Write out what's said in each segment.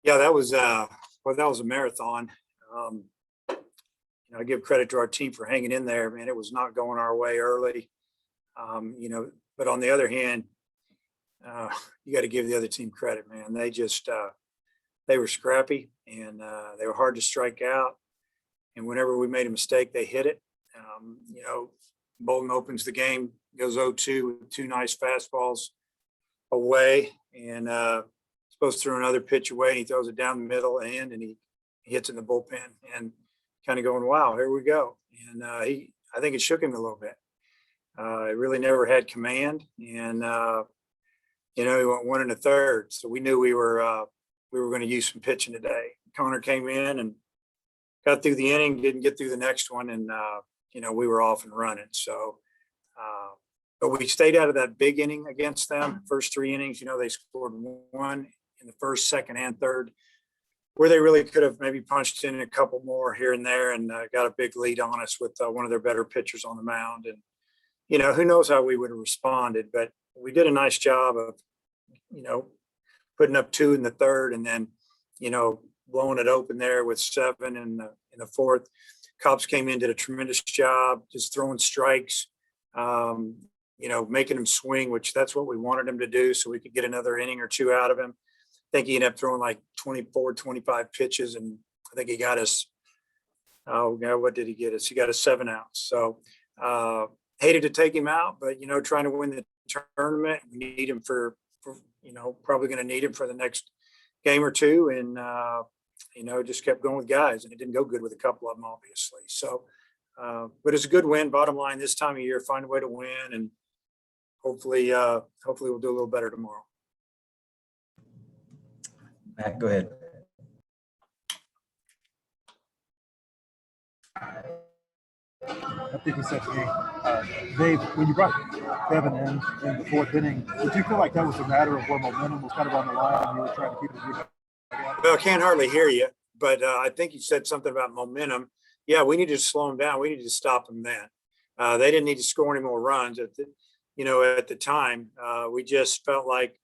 Yeah, that was that was a marathon. Um, I give credit to our team for hanging in there, man. It was not going our way early. But on the other hand, uh, you got to give the other team credit, man. They were scrappy and they were hard to strike out. And whenever we made a mistake, they hit it. Um, you know, Bolton opens the game, goes 0-2 with two nice fastballs away, and supposed to throw another pitch away, and he throws it down the middle and he hits it in the bullpen, and kind of going, wow, here we go. And I think it shook him a little bit. He really never had command, and he went 1 1/3, so we knew we were going to use some pitching today. Connor came in and got through the inning, didn't get through the next one, and we were off and running. So, but we stayed out of that big inning against them. First 3 innings, they scored 1 in the first, second, and third, where they really could have maybe punched in a couple more here and there, and got a big lead on us with one of their better pitchers on the mound. And who knows how we would have responded, but we did a nice job of putting up 2 in the third, and then blowing it open there with 7 in the fourth. Cops came in, did a tremendous job just throwing strikes, making him swing, which that's what we wanted him to do, so we could get another inning or 2 out of him. I think he ended up throwing like 24, 25 pitches, and I think he got us, oh God, what did he get us? He got us 7 outs. So hated to take him out, but trying to win the tournament, we need him for probably going to need him for the next game or 2, and just kept going with guys, and it didn't go good with a couple of them, obviously. So, but it's a good win. Bottom line, this time of year, find a way to win, and hopefully we'll do a little better tomorrow. Matt, go ahead. I think he said to me, Dave, when you brought Kevin in the 4th inning, did you feel like that was a matter of where momentum was kind of on the line and you were trying to keep it? Well, I can't hardly hear you, but I think you said something about momentum. Yeah, we needed to slow them down. We needed to stop them then. They didn't need to score any more runs at the time. We just felt like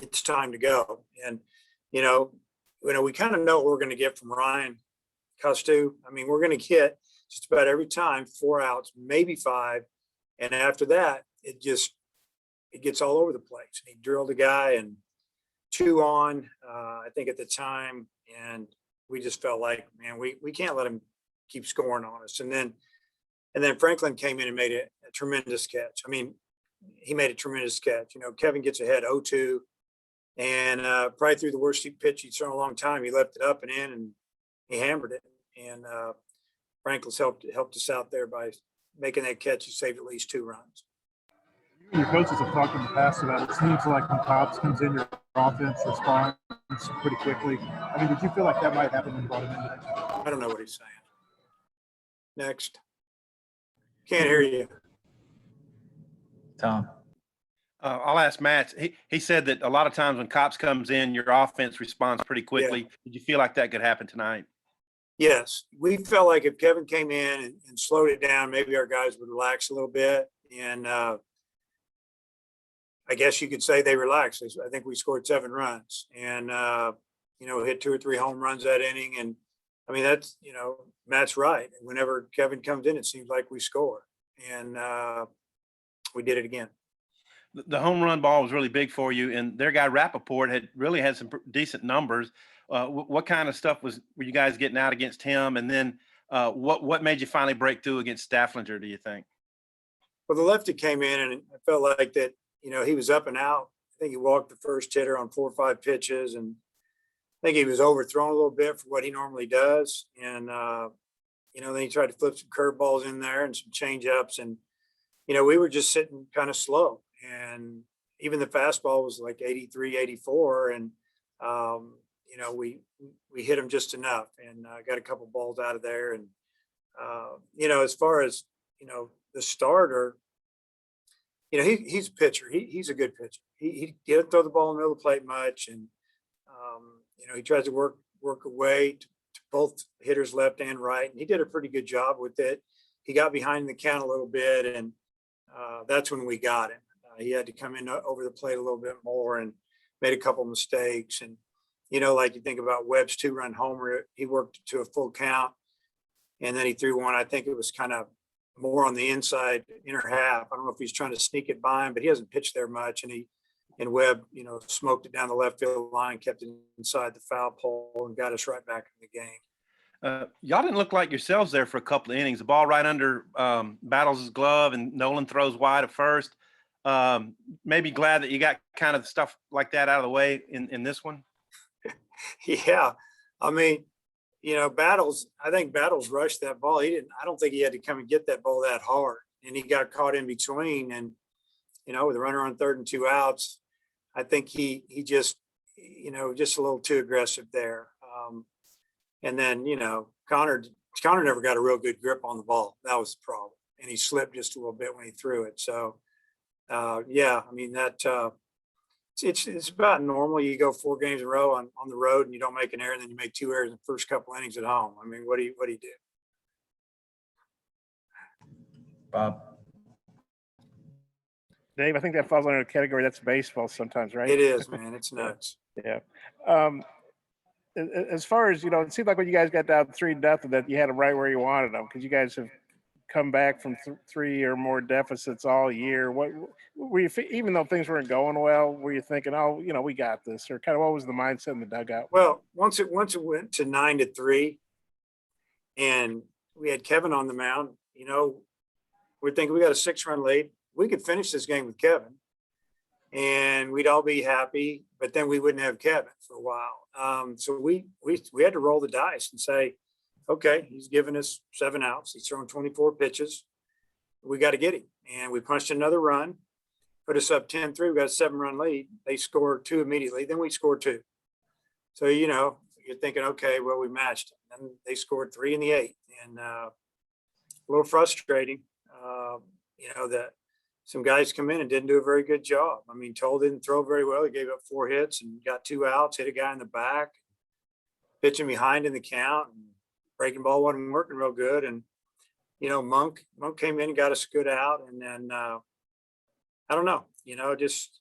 it's time to go. And, we kind of know what we're going to get from Ryan Costu. I mean, we're going to get just about every time 4 outs, maybe 5. And after that, it gets all over the place. He drilled a guy and 2 on, I think at the time. And we just felt like, man, we can't let him keep scoring on us. And then Franklin came in and made a tremendous catch. I mean, he made a tremendous catch. Kevin gets ahead 0-2, and probably threw the worst pitch he's thrown in a long time. He left it up and in, and he hammered it. And Franklin's helped us out there by making that catch. He saved at least 2 runs. Your coaches have talked in the past about it. Seems like when Cobbs comes in, your offense responds pretty quickly. I mean, did you feel like that might happen when you brought him in today? I don't know what he's saying. Next. Can't hear you. Tom. I'll ask Matt. He said that a lot of times when Cops comes in, your offense responds pretty quickly. Yeah. Did you feel like that could happen tonight? Yes. We felt like if Kevin came in and slowed it down, maybe our guys would relax a little bit. And I guess you could say they relaxed. I think we scored 7 runs and, hit 2 or 3 home runs that inning. And I mean, that's, Matt's right. Whenever Kevin comes in, it seems like we score. And we did it again. The home run ball was really big for you, and their guy Rappaport had some decent numbers. What kind of stuff were you guys getting out against him? And then what made you finally break through against Stafflinger, do you think? Well, the lefty came in, and I felt like that, he was up and out. I think he walked the first hitter on 4 or 5 pitches, and I think he was overthrown a little bit for what he normally does. And, then he tried to flip some curveballs in there and some change-ups, and, we were just sitting kind of slow. And even the fastball was like 83, 84. And, we hit him just enough and got a couple balls out of there. And, as far as, the starter, he's a pitcher. He's a good pitcher. He didn't throw the ball in the middle of the plate much. And, he tries to work away to both hitters left and right. And he did a pretty good job with it. He got behind the count a little bit, and that's when we got him. He had to come in over the plate a little bit more and made a couple mistakes. And, like you think about Webb's 2-run homer, he worked to a full count, and then he threw one. I think it was kind of more on the inside inner half. I don't know if he's trying to sneak it by him, but he hasn't pitched there much. And Webb, smoked it down the left field line, kept it inside the foul pole, and got us right back in the game. Y'all didn't look like yourselves there for a couple of innings. The ball right under Battles' glove, and Nolan throws wide at first. Maybe glad that you got kind of stuff like that out of the way in this one. Yeah, I mean, Battles. I think Battles rushed that ball. I don't think he had to come and get that ball that hard, and he got caught in between. And with a runner on 3rd and 2 outs, I think he just just a little too aggressive there. And then Connor never got a real good grip on the ball. That was the problem, and he slipped just a little bit when he threw it. So yeah, I mean that. It's about normal. You go 4 games in a row on the road and you don't make an error, and then you make 2 errors in the first couple innings at home. I mean, what do you do? Bob. Dave, I think that falls under the category that's baseball sometimes, right? It is, man. It's nuts. Yeah. As far as, it seemed like when you guys got down 3-0 that you had them right where you wanted them, because you guys have come back from 3 or more deficits all year. What were you, even though things weren't going well, were you thinking, oh, we got this, or kind of what was the mindset in the dugout? Well, once it went to 9-3 and we had Kevin on the mound, we're thinking we got a 6-run lead. We could finish this game with Kevin and we'd all be happy, but then we wouldn't have Kevin for a while. So we had to roll the dice and say, okay, he's given us 7 outs. He's thrown 24 pitches. We got to get him. And we punched another run, put us up 10-3. We got a 7-run lead. They scored 2 immediately. Then we scored 2. So, you're thinking, okay, well, we matched them. Then they scored 3 in the 8th. And a little frustrating, that some guys come in and didn't do a very good job. I mean, Toll didn't throw very well. He gave up 4 hits and got 2 outs, hit a guy in the back, pitching behind in the count. And breaking ball wasn't working real good. And, Monk came in and got us a good out. And then, I don't know, just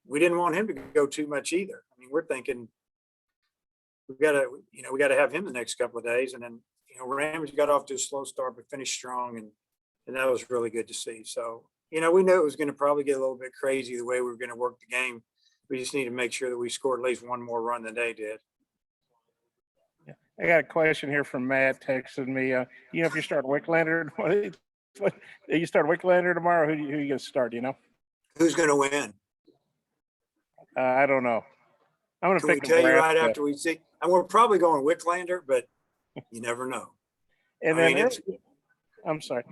we didn't want him to go too much either. I mean, we're thinking we got to have him the next couple of days. And then, Rams got off to a slow start, but finished strong. And that was really good to see. So, we knew it was going to probably get a little bit crazy the way we were going to work the game. We just need to make sure that we scored at least 1 more run than they did. I got a question here from Matt texting me. If you start Wicklander, you start Wicklander tomorrow, who you going to start, Who's going to win? I don't know. I'm going to pick Can we tell you right after we see? And we're probably going Wicklander, but you never know. And then I'm sorry.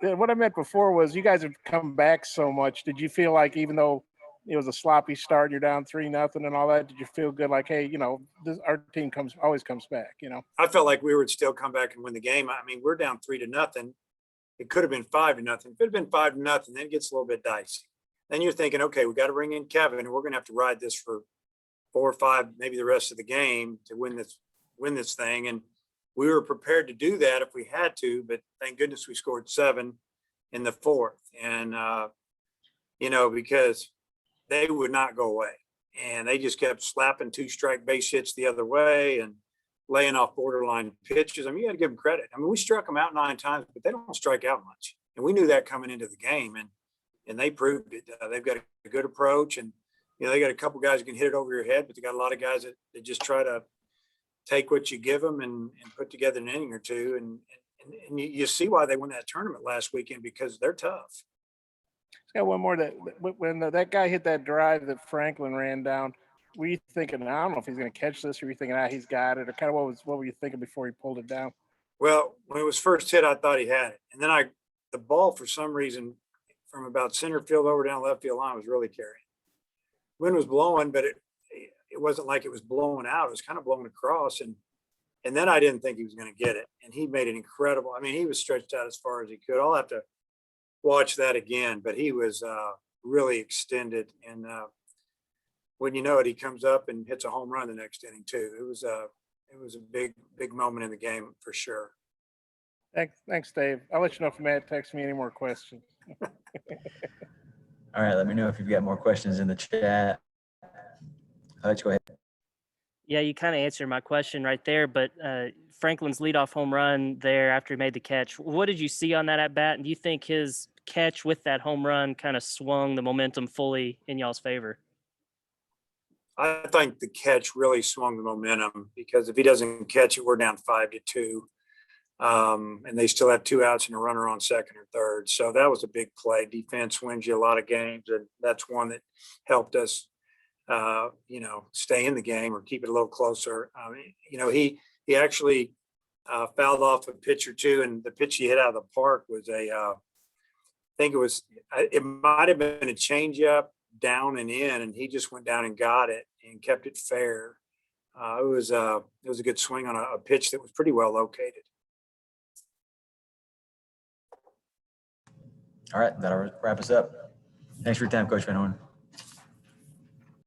What I meant before was you guys have come back so much. Did you feel like even though it was a sloppy start, you're down 3-0 and all that, did you feel good like, hey, our team always comes back, I felt like we would still come back and win the game. I mean, we're down 3-0. It could have been 5-0. If it had been 5-0, then it gets a little bit dicey. Then you're thinking, okay, we got to bring in Kevin, and we're going to have to ride this for 4 or 5, maybe the rest of the game to win this thing. And we were prepared to do that if we had to, but thank goodness we scored 7 in the 4th. And, because they would not go away. And they just kept slapping 2-strike base hits the other way and laying off borderline pitches. I mean, you got to give them credit. I mean, we struck them out 9 times, but they don't strike out much. And we knew that coming into the game, and they proved it. They've got a good approach, and, they got a couple guys who can hit it over your head, but they got a lot of guys that just try to take what you give them and put together an inning or two. And you see why they won that tournament last weekend, because they're tough. Got one more. That when that guy hit that drive that Franklin ran down, were you thinking, I don't know if he's going to catch this, or were you thinking, he's got it, or kind of what were you thinking before he pulled it down? Well, when it was first hit, I thought he had it, and then the ball for some reason from about center field over down left field line was really carrying. Wind was blowing, but it wasn't like it was blowing out. It was kind of blowing across, and then I didn't think he was going to get it, and he made it incredible. I mean, he was stretched out as far as he could. I'll have to watch that again, but he was really extended, and when you know it, he comes up and hits a home run the next inning too. It was a big moment in the game for sure. Thanks, Dave. I'll let you know if Matt texts me any more questions. All right, let me know if you've got more questions in the chat. Hutch, go ahead. Yeah, you kind of answered my question right there, but Franklin's leadoff home run there after he made the catch, what did you see on that at bat? And do you think his catch with that home run kind of swung the momentum fully in y'all's favor? I think the catch really swung the momentum because if he doesn't catch it, we're down 5-2. And they still have 2 outs and a runner on second or third. So that was a big play. Defense wins you a lot of games, and that's one that helped us, stay in the game or keep it a little closer. He actually fouled off a pitch or two, and the pitch he hit out of the park was it might have been a changeup down and in, and he just went down and got it and kept it fair. It was a good swing on a pitch that was pretty well located. All right, that'll wrap us up. Thanks for your time, Coach Van Horn.